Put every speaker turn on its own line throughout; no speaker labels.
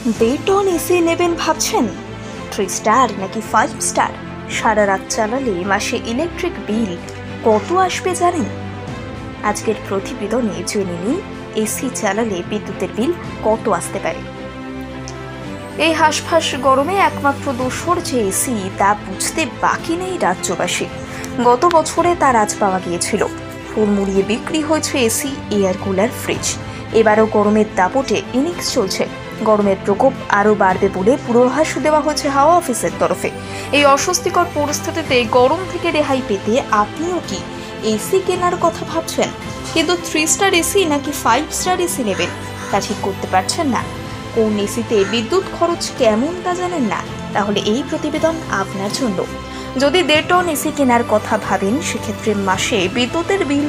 Dayton AC নেবেন ভাবছেন? 3 star নাকি 5 স্টার? সারা রাত চালালে মাসে ইলেকট্রিক বিল কত আসবে জানেন? আজকের প্রতিবেদনে জেনে নিন এসি চালালে বিদ্যুতের বিল কত আসতে পারে। এই হাঁসফাঁস গরমে একমাত্র দোসর যে এসি তা বুঝতে বাকি নেই রাজ্যবাসী। গত বছরে তার আজ পাওয়া গিয়েছিল। হুড়মুড়িয়ে বিক্রি হয়েছে এসি, এয়ার কুলার, ফ্রিজ। এবারও গরমের দাপটে ইনিংস চলছে। গরমের প্রকোপ আরও বাড়বে বলে পূর্বাভাস দেওয়া হয়েছে হাওয়া অফিসের তরফে। এই অস্বস্তিকর পরিস্থিতিতে গরম থেকে রেহাই পেতে আপনিও কি এসি কেনার কথা ভাবছেন, কিন্তু 3 স্টার এসি নাকি 5 স্টার এসি নেবেন তা ঠিক করতে পারছেন না? কোন এসিতে বিদ্যুৎ খরচ কেমন তা জানেন না? তাহলে এই প্রতিবেদন আপনার জন্য। যদি 1.5 টন এসি কেনার কথা ভাবেন, সেক্ষেত্রে মাসে বিদ্যুতের বিল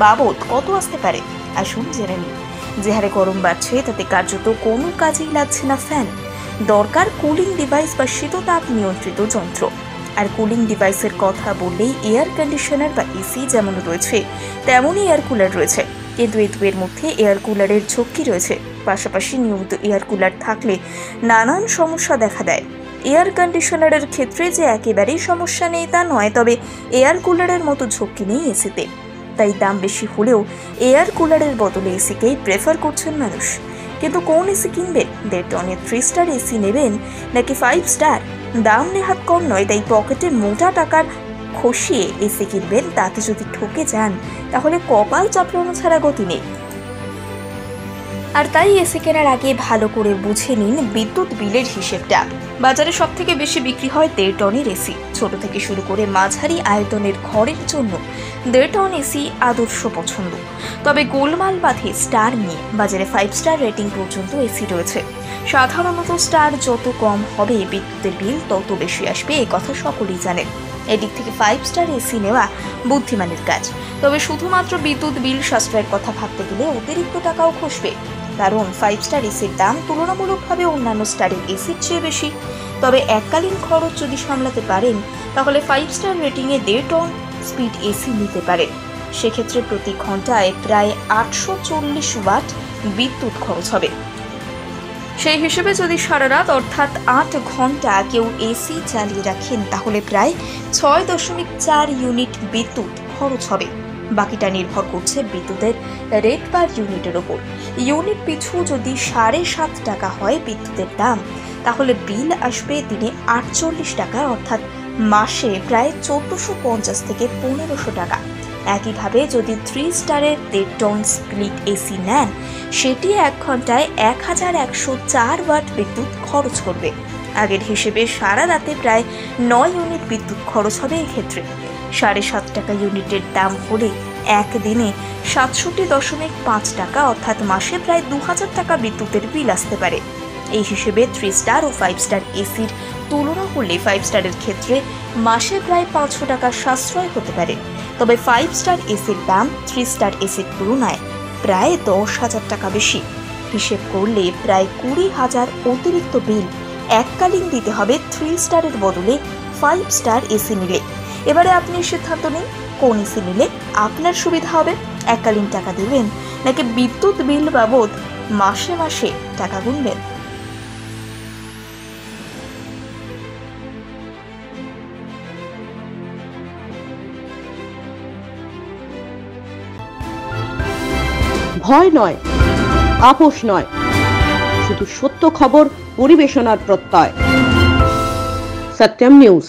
বাবদ কত আসতে পারে আসুন জেনে নিন। যে হারে গরম বাড়ছে তাতে কার্যত কোনো কাজেই লাগছে না ফ্যান। দরকার কুলিং ডিভাইস বা শীততাপ নিয়ন্ত্রিত যন্ত্র। আর কুলিং ডিভাইসের কথা বললেই এয়ার কন্ডিশনার বা এসি যেমন রয়েছে তেমনই এয়ার কুলার রয়েছে, কিন্তু এই দুয়ের মধ্যে এয়ার কুলারের ঝক্কি রয়েছে। পাশাপাশি নিয়মিত এয়ার কুলার থাকলে নানান সমস্যা দেখা দেয়। এয়ার কন্ডিশনারের ক্ষেত্রে যে একেবারেই সমস্যা নেই তা নয়, তবে এয়ার কুলারের মতো ঝক্কি নেই এসিতে। তাই দাম বেশি হলেও এয়ার কুলারের বদলে এসিকেই প্রেফার করছেন মানুষ। কিন্তু কোন এসি কিনবেন? 1.5 টনের 3 স্টার এসি নেবেন নাকি 5 স্টার? দাম নেহাত কম নয়, তাই পকেটে মোটা টাকার খসিয়ে এসি কিনবেন। তাতে যদি ঠকে যান তাহলে কপাল চাপড়ানো ছাড়া গতি নেই। আর তাই এসি কেনার আগে ভালো করে বুঝে নিন বিদ্যুৎ বিলের হিসেবটা। বাজারে সব থেকে বেশি বিক্রি হয় 1.5 টনের এসি। ছোট থেকে শুরু করে মাঝারি আয়তনের ঘরের জন্য 1.5 টন এসি আদর্শ পছন্দ। তবে গোলমাল বাঁধে স্টার নিয়ে। বাজারে 5 স্টার রেটিং পর্যন্ত এসি রয়েছে। সাধারণত স্টার যত কম হবে বিদ্যুতের বিল তত বেশি আসবে, এ কথা সকলেই জানেন। এদিক থেকে 5 স্টার এসি নেওয়া বুদ্ধিমানের কাজ। তবে শুধুমাত্র বিদ্যুৎ বিল সাশ্রয়ের কথা ভাবতে গেলে অতিরিক্ত টাকাও খসবে, কারণ 5 স্টার এসির দাম তুলনামূলকভাবে অন্যান্য স্টারের এসির চেয়ে বেশি। তবে এককালীন খরচ যদি সামলাতে পারেন তাহলে 5 স্টার রেটিংয়ে 1.5 টন স্পিড এসি নিতে পারেন। সেক্ষেত্রে প্রতি ঘন্টায় প্রায় 840 ওয়াট বিদ্যুৎ খরচ হবে। সেই হিসেবে যদি সারা রাত অর্থাৎ 8 ঘন্টা কেউ এসি চালিয়ে রাখেন তাহলে প্রায় 6.4 ইউনিট বিদ্যুৎ খরচ হবে। বাকিটা নির্ভর করছে বিদ্যুতের রেট পার ইউনিটের ওপর। ইউনিট পিছু যদি 7.5 টাকা হয় বিদ্যুতের দাম, তাহলে বিল আসবে দিনে 48 টাকা, অর্থাৎ মাসে প্রায় 1450 থেকে 1500 টাকা। একইভাবে যদি 3 স্টারের 1.5 টন স্প্লিট এসি নেন, সেটি 1 ঘন্টায় 1104 ওয়াট বিদ্যুৎ খরচ করবে। আগের হিসেবে সারা রাতে প্রায় 9 ইউনিট বিদ্যুৎ খরচ হবে। এক্ষেত্রে 7.5 টাকা ইউনিটের দাম হলে একদিনে 67.5 টাকা, অর্থাৎ মাসে প্রায় 2000 টাকা বিদ্যুতের বিল আসতে পারে। এই হিসেবে 3 স্টার ও 5 স্টার এসির তুলনা করলে 5 স্টারের ক্ষেত্রে মাসে প্রায় 500 টাকা সাশ্রয় হতে পারে। তবে 5 স্টার এসির দাম 3 স্টার এসির তুলনায় প্রায় 10,000 টাকা বেশি। হিসেব করলে প্রায় 20,000 অতিরিক্ত বিল এককালীন দিতে হবে 3 স্টারের বদলে 5 স্টার এসি নিলে। এবারে আপনি সিদ্ধান্ত নিন কোন এসি নিলে আপনার সুবিধা হবে। এককালীন টাকা দেবেন নাকি বিদ্যুৎ বিল বাবদ মাসে মাসে টাকা গুনবেন?
ভয় নয়, আপোষ নয়, শুধু সত্য খবর পরিবেশনার প্রত্যয়। সত্যম নিউজ।